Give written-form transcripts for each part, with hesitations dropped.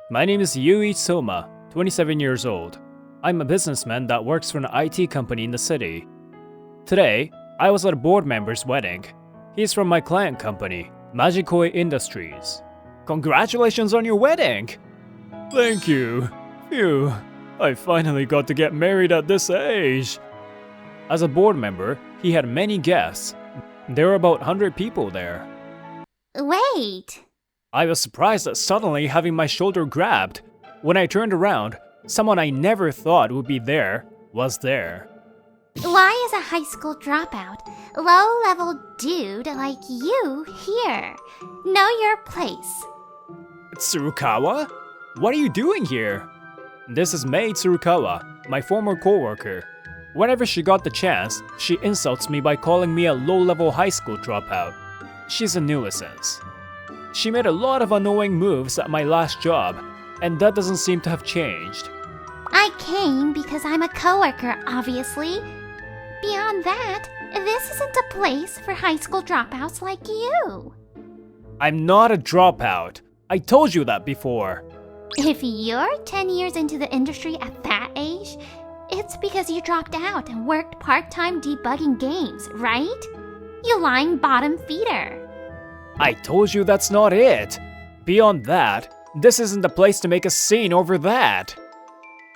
My name is Yui Soma, 27 years old. I'm a businessman that works for an IT company in the city. Today, I was at a board member's wedding. He's from my client company, Manga I Industries. Congratulations on your wedding! Thank you. Phew, I finally got to get married at this age. As a board member, he had many guests. There were about 100 people there. Wait! I was surprised at suddenly having my shoulder grabbed. When I turned around, someone I never thought would be there was there. Why is a high school dropout, low-level dude like you here? Know your place. Tsurukawa? What are you doing here? This is Mei Tsurukawa, my former coworker. Whenever she got the chance, she insults me by calling me a low-level high school dropout. She's a nuisance. She made a lot of annoying moves at my last job, and that doesn't seem to have changed. I came because I'm a coworker, obviously. Beyond that, this isn't a place for high school dropouts like you. I'm not a dropout. I told you that before. If you're 10 years into the industry at that age, it's because you dropped out and worked part-time debugging games, right? You lying bottom feeder. I told you that's not it. Beyond that, this isn't the place to make a scene over that.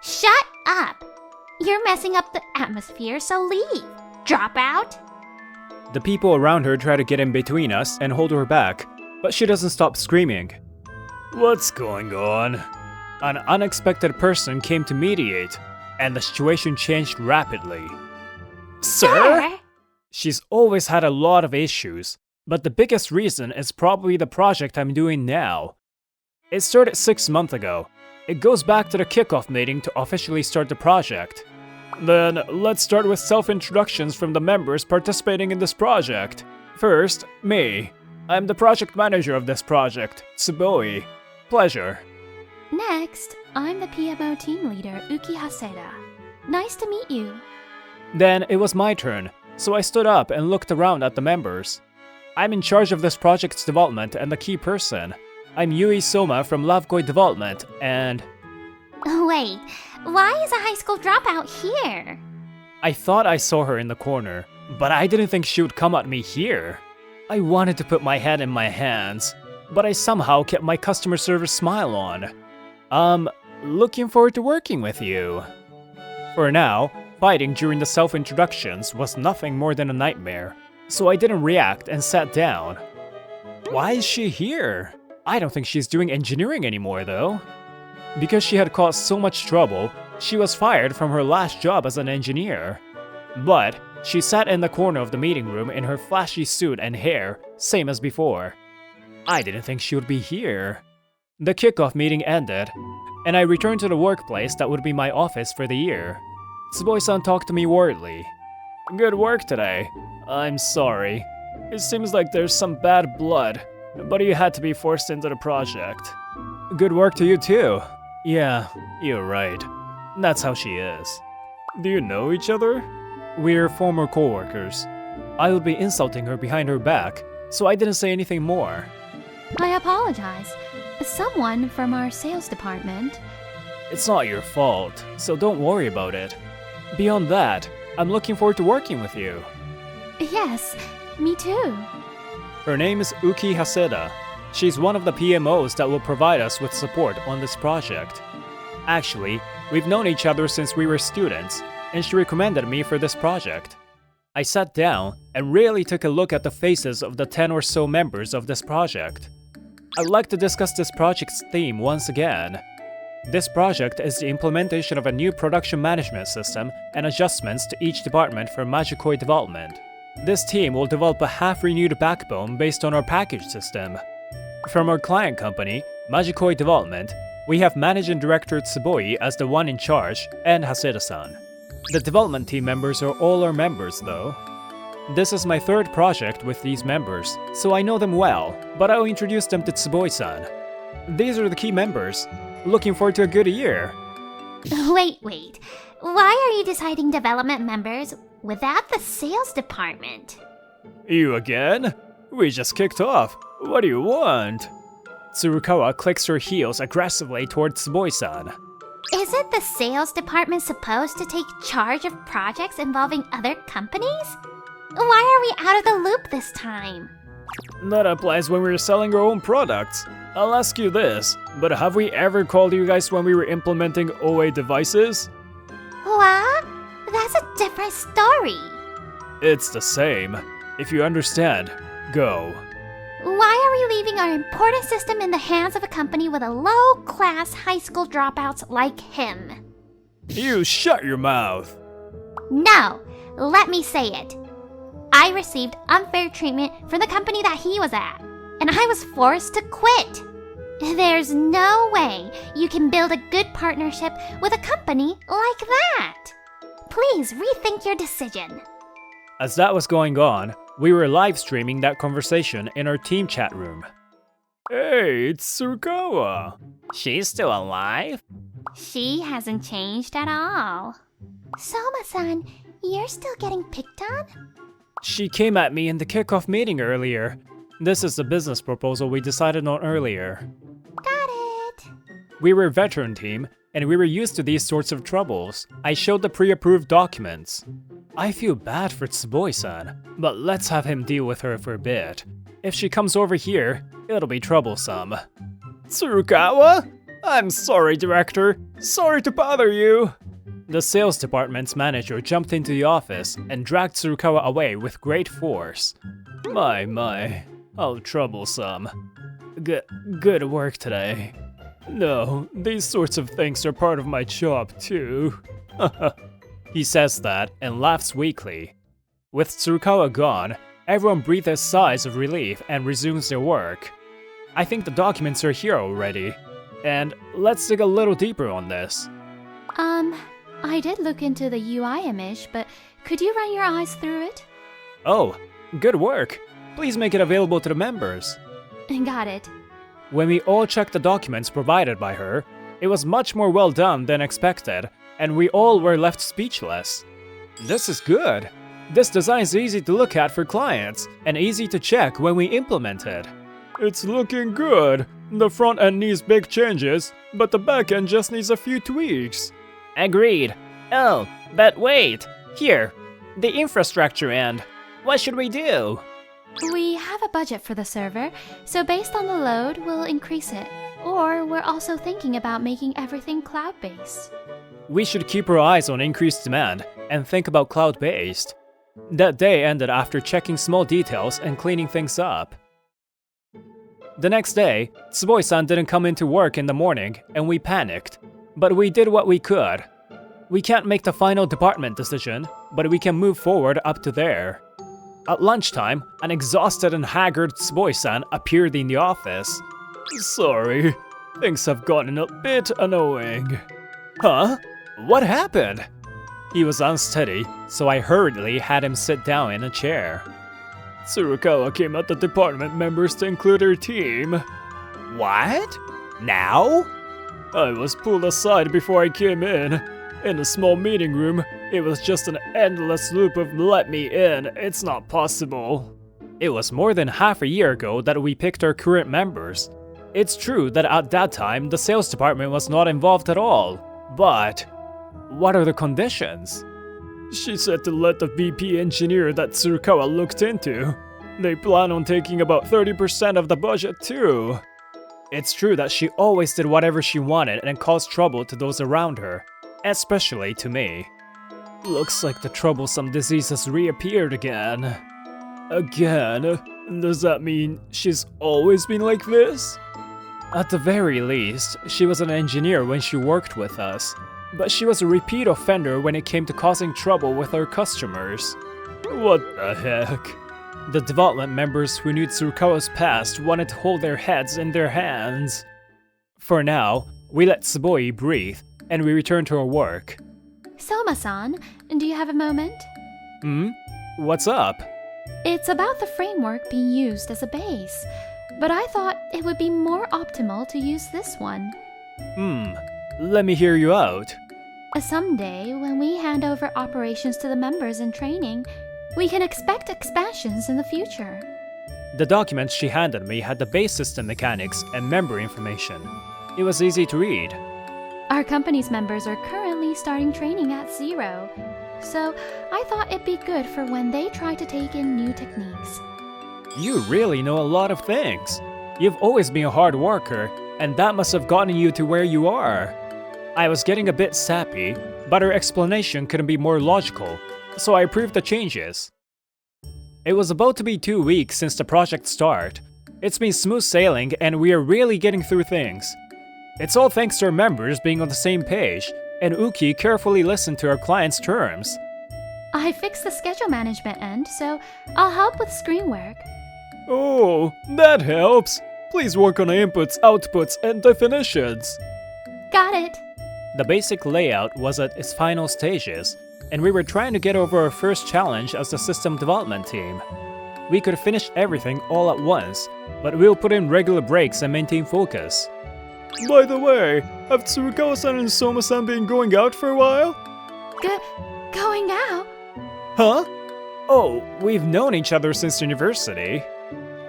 Shut up! You're messing up the atmosphere, so leave. Drop out. The people around her try to get in between us and hold her back, but she doesn't stop screaming. What's going on? An unexpected person came to mediate, and the situation changed rapidly. Sir? She's always had a lot of issues, but the biggest reason is probably the project I'm doing now. It started 6 months ago. It goes back to the kickoff meeting to officially start the project. Then, let's start with self-introductions from the members participating in this project. First, me. I'm the project manager of this project, Tsuboi. Pleasure. Next, I'm the PMO team leader, Uki Haseda. Nice to meet you. Then it was my turn, so I stood up and looked around at the members. I'm in charge of this project's development and the key person. I'm Yui Soma from Lavkoi Development, and... Wait, why is a high school dropout here? I thought I saw her in the corner, but I didn't think she would come at me here. I wanted to put my head in my hands, but I somehow kept my customer service smile on. Looking forward to working with you. For now, fighting during the self-introductions was nothing more than a nightmare, so I didn't react and sat down. Why is she here? I don't think she's doing engineering anymore though. Because she had caused so much trouble, she was fired from her last job as an engineer. But she sat in the corner of the meeting room in her flashy suit and hair, same as before. I didn't think she would be here. The kickoff meeting ended, and I returned to the workplace that would be my office for the year. Tsuboi-san talked to me worriedly. Good work today. I'm sorry. It seems like there's some bad blood, but you had to be forced into the project. Good work to you too. Yeah, you're right. That's how she is. Do you know each other? We're former coworkers. I would be insulting her behind her back, so I didn't say anything more. I apologize. Someone from our sales department. It's not your fault, so don't worry about it. Beyond that, I'm looking forward to working with you. Yes, me too. Her name is Uki Haseda. She's one of the PMOs that will provide us with support on this project. Actually, we've known each other since we were students, and she recommended me for this project. I sat down and really took a look at the faces of the 10 or so members of this project. I'd like to discuss this project's theme once again. This project is the implementation of a new production management system and adjustments to each department for Magikoi development. This team will develop a half-renewed backbone based on our package system. From our client company, Magikoi Development, we have Managing Director Tsuboi as the one in charge, and Haseda-san. The development team members are all our members, though. This is my third project with these members, so I know them well, but I'll introduce them to Tsuboi-san. These are the key members. Looking forward to a good year. Wait. Why are you deciding development members without the sales department? You again? We just kicked off. What do you want? Tsurukawa clicks her heels aggressively towards Tsuboi-san. Isn't the sales department supposed to take charge of projects involving other companies? Why are we out of the loop this time? That applies when we're selling our own products. I'll ask you this, but have we ever called you guys when we were implementing OA devices? What? That's a different story. It's the same. If you understand, go. Why are we leaving our important system in the hands of a company with a low-class high school dropouts like him? You shut your mouth. No, let me say it. I received unfair treatment from the company that he was at, and I was forced to quit. There's no way you can build a good partnership with a company like that. Please rethink your decision. As that was going on, we were live streaming that conversation in our team chat room. Hey, it's Tsurukawa. She's still alive? She hasn't changed at all. Soma-san, you're still getting picked on? She came at me in the kickoff meeting earlier. This is the business proposal we decided on earlier. Got it. We were a veteran team, and we were used to these sorts of troubles. I showed the pre-approved documents. I feel bad for Tsuboi-san, but let's have him deal with her for a bit. If she comes over here, it'll be troublesome. Tsurukawa? I'm sorry, Director. Sorry to bother you. The sales department's manager jumped into the office and dragged Tsurukawa away with great force. My, how troublesome. Good work today. No, these sorts of things are part of my job too. He says that and laughs weakly. With Tsurukawa gone, everyone breathes sighs of relief and resumes their work. I think the documents are here already. And let's dig a little deeper on this. I did look into the UI image, but could you run your eyes through it? Oh, good work. Please make it available to the members. Got it. When we all checked the documents provided by her, it was much more well done than expected, and we all were left speechless. This is good. This design is easy to look at for clients, and easy to check when we implement it. It's looking good. The front end needs big changes, but the back end just needs a few tweaks. Agreed. Oh, but wait. Here, the infrastructure end. What should we do? We have a budget for the server, so based on the load, we'll increase it. Or we're also thinking about making everything cloud-based. We should keep our eyes on increased demand and think about cloud-based. That day ended after checking small details and cleaning things up. The next day, Tsuboi-san didn't come into work in the morning, and we panicked. But we did what we could. We can't make the final department decision, but we can move forward up to there. At lunchtime, an exhausted and haggard Tsuboi-san appeared in the office. Sorry, things have gotten a bit annoying. Huh? What happened? He was unsteady, so I hurriedly had him sit down in a chair. Tsurukawa came at the department members to include her team. What? Now? I was pulled aside before I came in. In the small meeting room, it was just an endless loop of let me in, it's not possible. It was more than half a year ago that we picked our current members. It's true that at that time, the sales department was not involved at all. But what are the conditions? She said to let the VP engineer that Tsurukawa looked into. They plan on taking about 30% of the budget too. It's true that she always did whatever she wanted and caused trouble to those around her, especially to me. Looks like the troublesome disease has reappeared again. Again? Does that mean she's always been like this? At the very least, she was an engineer when she worked with us, but she was a repeat offender when it came to causing trouble with our customers. What the heck? The development members who knew Tsurukawa's past wanted to hold their heads in their hands. For now, we let Tsuboi breathe, and we returned to our work. Soma-san, do you have a moment? What's up? It's about the framework being used as a base, but I thought it would be more optimal to use this one. Let me hear you out. Someday, when we hand over operations to the members in training, we can expect expansions in the future. The documents she handed me had the base system mechanics and member information. It was easy to read. Our company's members are currently starting training at 0, so I thought it'd be good for when they try to take in new techniques. You really know a lot of things. You've always been a hard worker, and that must have gotten you to where you are. I was getting a bit sappy, but her explanation couldn't be more logical, so I approved the changes. It was about to be 2 weeks since the project start. It's been smooth sailing and we are really getting through things. It's all thanks to our members being on the same page, and Uki carefully listened to our clients' terms. I fixed the schedule management end, so I'll help with screen work. Oh, that helps. Please work on inputs, outputs, and definitions. Got it. The basic layout was at its final stages, and we were trying to get over our first challenge as the system development team. We could finish everything all at once, but we'll put in regular breaks and maintain focus. By the way, have Tsurukawa-san and Soma-san been going out for a while? Going out? Huh? Oh, we've known each other since university.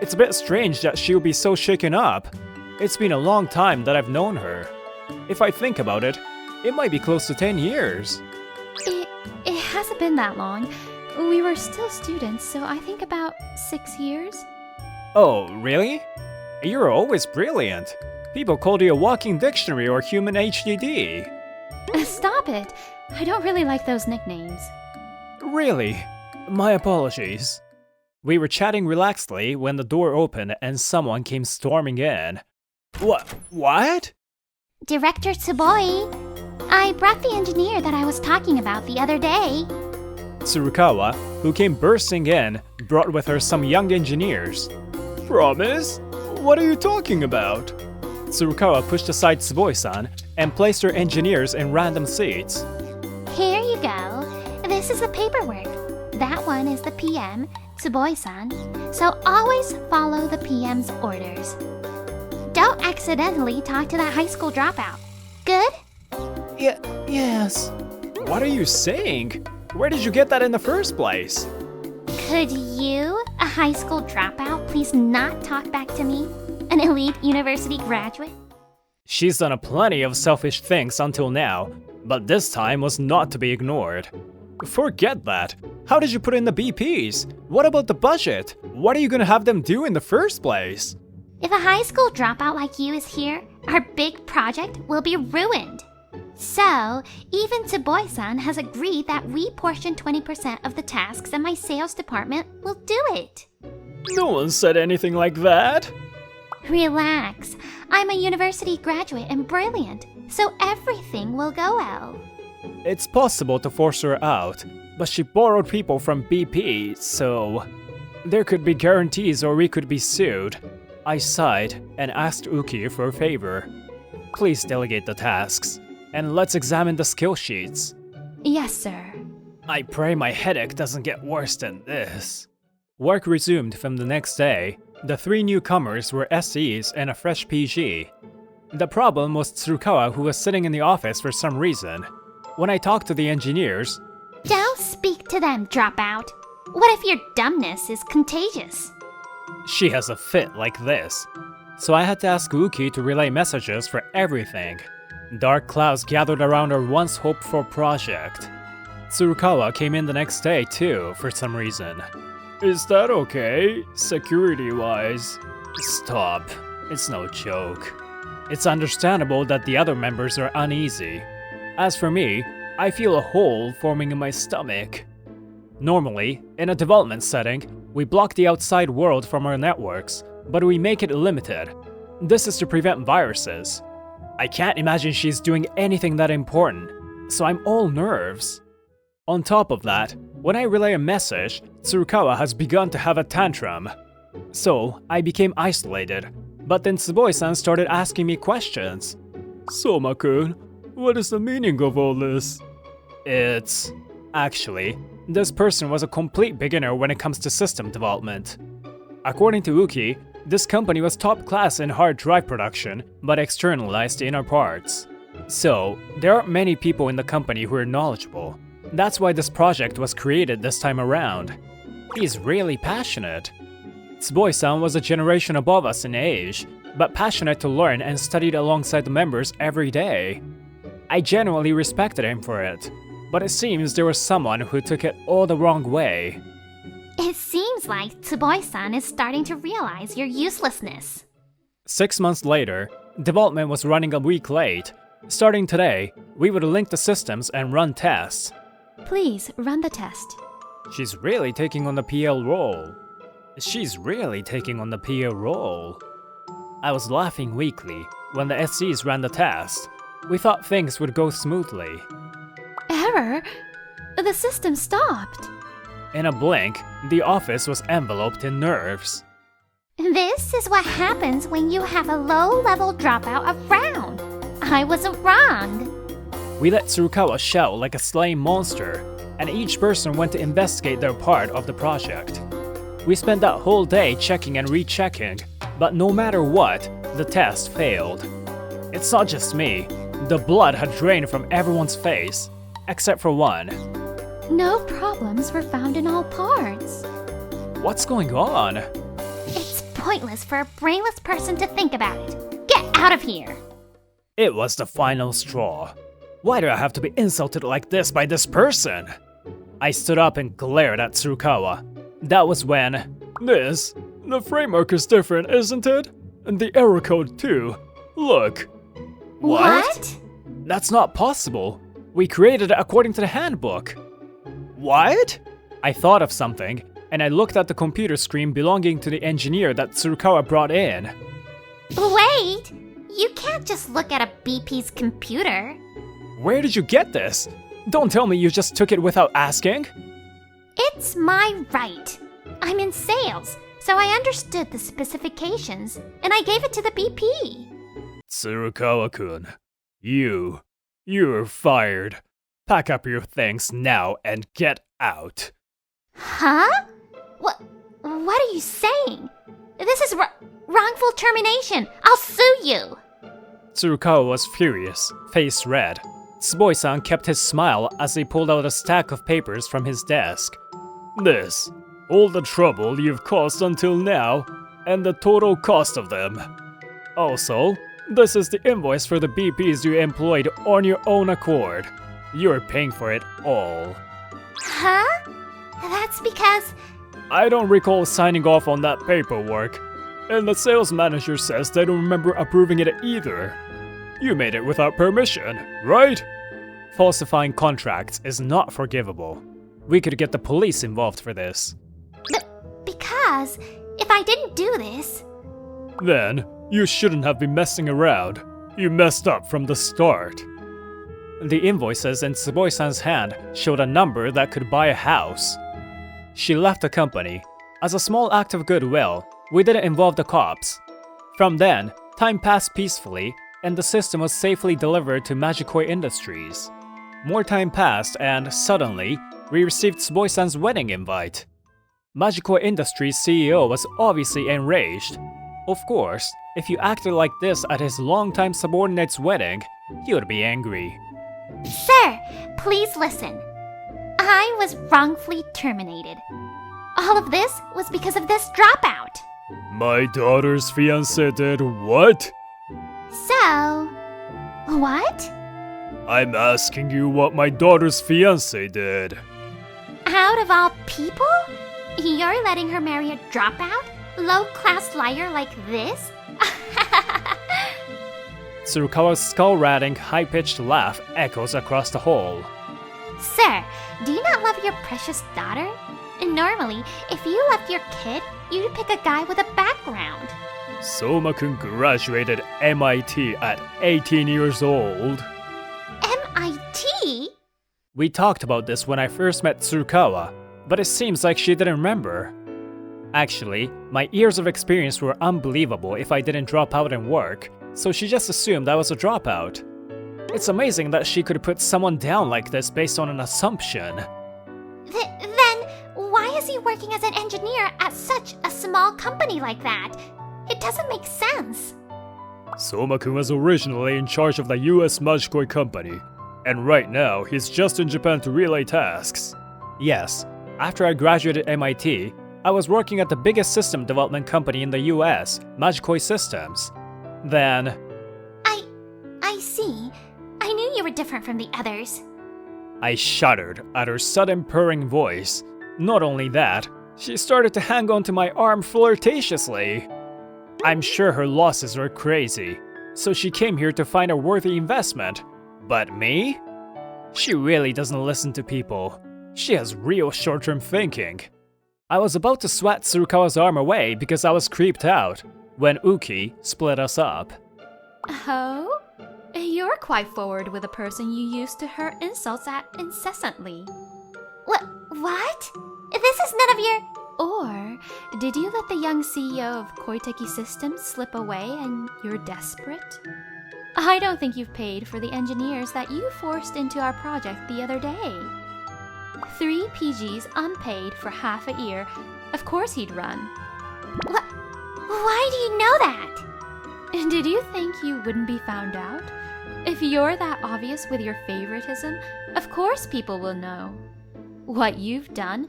It's a bit strange that she'll be so shaken up. It's been a long time that I've known her. If I think about it, it might be close to 10 years. It hasn't been that long. We were still students, so I think about 6 years. Oh, really? You're always brilliant. People called you a walking dictionary or human HDD. Stop it. I don't really like those nicknames. Really? My apologies. We were chatting relaxedly when the door opened and someone came storming in. What? Director Tsuboi, I brought the engineer that I was talking about the other day. Tsurukawa, who came bursting in, brought with her some young engineers. Promise? What are you talking about? Tsurukawa pushed aside Tsuboi-san and placed her engineers in random seats. Here you go. This is the paperwork. That one is the PM, Tsuboi-san. So always follow the PM's orders. Don't accidentally talk to that high school dropout. Good? Yes. What are you saying? Where did you get that in the first place? Could you, a high school dropout, please not talk back to me? An elite university graduate? She's done a plenty of selfish things until now, but this time was not to be ignored. Forget that. How did you put in the BPs? What about the budget? What are you gonna have them do in the first place? If a high school dropout like you is here, our big project will be ruined. So, even Tsuboi-san has agreed that we portion 20% of the tasks and my sales department will do it. No one said anything like that. Relax. I'm a university graduate and brilliant, so everything will go well. It's possible to force her out, but she borrowed people from BP, so there could be guarantees or we could be sued. I sighed and asked Uki for a favor. Please delegate the tasks, and let's examine the skill sheets. Yes, sir. I pray my headache doesn't get worse than this. Work resumed from the next day. The 3 newcomers were SEs and a fresh PG. The problem was Tsurukawa, who was sitting in the office for some reason. When I talked to the engineers, Don't speak to them, dropout. What if your dumbness is contagious? she has a fit like this. So I had to ask Uki to relay messages for everything. Dark clouds gathered around our once hoped-for project. Tsurukawa came in the next day too, for some reason. Is that okay, security-wise? Stop. It's no joke. It's understandable that the other members are uneasy. As for me, I feel a hole forming in my stomach. Normally, in a development setting, we block the outside world from our networks, but we make it limited. This is to prevent viruses. I can't imagine she's doing anything that important, so I'm all nerves. On top of that, when I relay a message, Tsurukawa has begun to have a tantrum. So, I became isolated, but then Tsuboi-san started asking me questions. Soma-kun, what is the meaning of all this? Actually, this person was a complete beginner when it comes to system development. According to Uki, this company was top class in hard drive production, but externalized inner parts. So, there aren't many people in the company who are knowledgeable. That's why this project was created this time around. He's really passionate. Tsuboi-san was a generation above us in age, but passionate to learn and studied alongside the members every day. I genuinely respected him for it, but it seems there was someone who took it all the wrong way. It seems like Tsuboi-san is starting to realize your uselessness. 6 months later, development was running a week late. Starting today, we would link the systems and run tests. Please run the test. She's really taking on the PL role. She's really taking on the PL role. I was laughing weakly when the SCs ran the test. We thought things would go smoothly. Error? The system stopped. In a blink, the office was enveloped in nerves. This is what happens when you have a low-level dropout around. I was wrong. We let Tsurukawa shout like a slain monster, and each person went to investigate their part of the project. We spent that whole day checking and rechecking, but no matter what, the test failed. It's not just me. The blood had drained from everyone's face, except for one. No problems were found in all parts. What's going on? It's pointless for a brainless person to think about it. Get out of here. It was the final straw. Why do I have to be insulted like this by this person? I stood up and glared at Tsurukawa. That was when... The framework is different, isn't it? And the error code too. Look. What? That's not possible. We created it according to the handbook. What? I thought of something, and I looked at the computer screen belonging to the engineer that Tsurukawa brought in. Wait! You can't just look at a BP's computer. Where did you get this? Don't tell me you just took it without asking. It's my right. I'm in sales, so I understood the specifications, and I gave it to the BP. Tsurukawa-kun, you're fired. Pack up your things now and get out. Huh? What are you saying? This is wrongful termination. I'll sue you. Tsurukawa was furious, face red. Tsuboi-san kept his smile as he pulled out a stack of papers from his desk. All the trouble you've caused until now, and the total cost of them. Also, this is the invoice for the BPs you employed on your own accord. You're paying for it all. Huh? That's because... I don't recall signing off on that paperwork, and the sales manager says they don't remember approving it either. You made it without permission, right? Falsifying contracts is not forgivable. We could get the police involved for this. Because if I didn't do this... Then, you shouldn't have been messing around. You messed up from the start. The invoices in Tsuboi-san's hand showed a number that could buy a house. She left the company. As a small act of goodwill, we didn't involve the cops. From then, time passed peacefully, and the system was safely delivered to Magikoi Industries. More time passed, and suddenly, we received Tsuboi-san's wedding invite. Magikoi Industries' CEO was obviously enraged. Of course, if you acted like this at his longtime subordinate's wedding, he would be angry. Sir, please listen. I was wrongfully terminated. All of this was because of this dropout. My daughter's fiancé did what? So... What? I'm asking you what my daughter's fiancé did. Out of all people? You're letting her marry a dropout? Low-class liar like this? Tsurukawa's skull-rattling, high-pitched laugh echoes across the hall. Sir, do you not love your precious daughter? Normally, if you left your kid, you'd pick a guy with a background. Soma-kun graduated MIT at 18 years old. MIT? We talked about this when I first met Tsurukawa, but it seems like she didn't remember. Actually, my years of experience were unbelievable if I didn't drop out and work, so she just assumed I was a dropout. It's amazing that she could put someone down like this based on an assumption. Then, why is he working as an engineer at such a small company like that? It doesn't make sense. Soma-kun was originally in charge of the US Magikoi company, and right now he's just in Japan to relay tasks. Yes, after I graduated MIT, I was working at the biggest system development company in the US, Magikoi Systems. Then, I see. I knew you were different from the others. I shuddered at her sudden purring voice. Not only that, she started to hang onto my arm flirtatiously. I'm sure her losses were crazy, so she came here to find a worthy investment. But me? She really doesn't listen to people. She has real short-term thinking. I was about to swat Tsurukawa's arm away because I was creeped out, when Uki split us up. Oh? You're quite forward with a person you used to hurl insults at incessantly. What? This is none of your... Or did you let the young CEO of Koiteki Systems slip away and you're desperate? I don't think you've paid for the engineers that you forced into our project the other day. 3 PGs unpaid for half a year. Of course he'd run. Why do you know that? Did you think you wouldn't be found out? If you're that obvious with your favoritism, of course people will know. What you've done,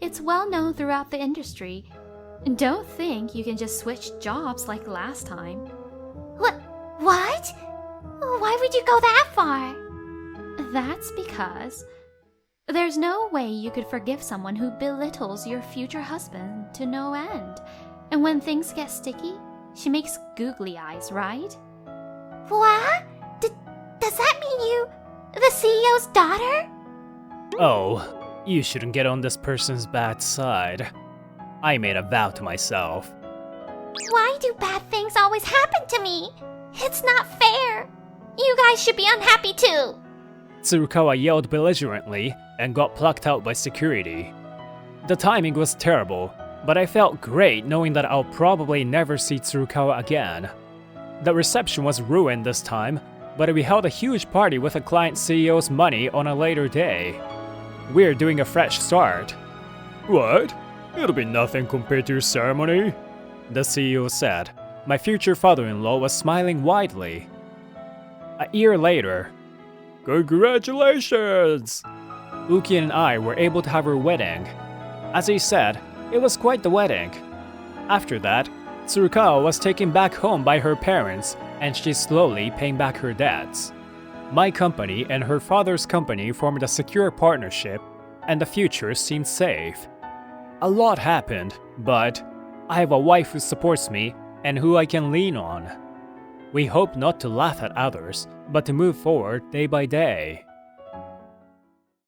it's well known throughout the industry. Don't think you can just switch jobs like last time. What? Why would you go that far? That's because there's no way you could forgive someone who belittles your future husband to no end. And when things get sticky, she makes googly eyes, right? What? Does that mean you, the CEO's daughter? Oh, you shouldn't get on this person's bad side. I made a vow to myself. Why do bad things always happen to me? It's not fair. You guys should be unhappy too. Tsurukawa yelled belligerently and got plucked out by security. The timing was terrible, but I felt great knowing that I'll probably never see Tsurukawa again. The reception was ruined this time, but we held a huge party with a client CEO's money on a later day. We're doing a fresh start. What? It'll be nothing compared to your ceremony, the CEO said. My future father-in-law was smiling widely. A year later, congratulations! Uki and I were able to have our wedding. As he said, it was quite the wedding. After that, Tsurukawa was taken back home by her parents, and she's slowly paying back her debts. My company and her father's company formed a secure partnership, and the future seemed safe. A lot happened, but I have a wife who supports me and who I can lean on. We hope not to laugh at others, but to move forward day by day.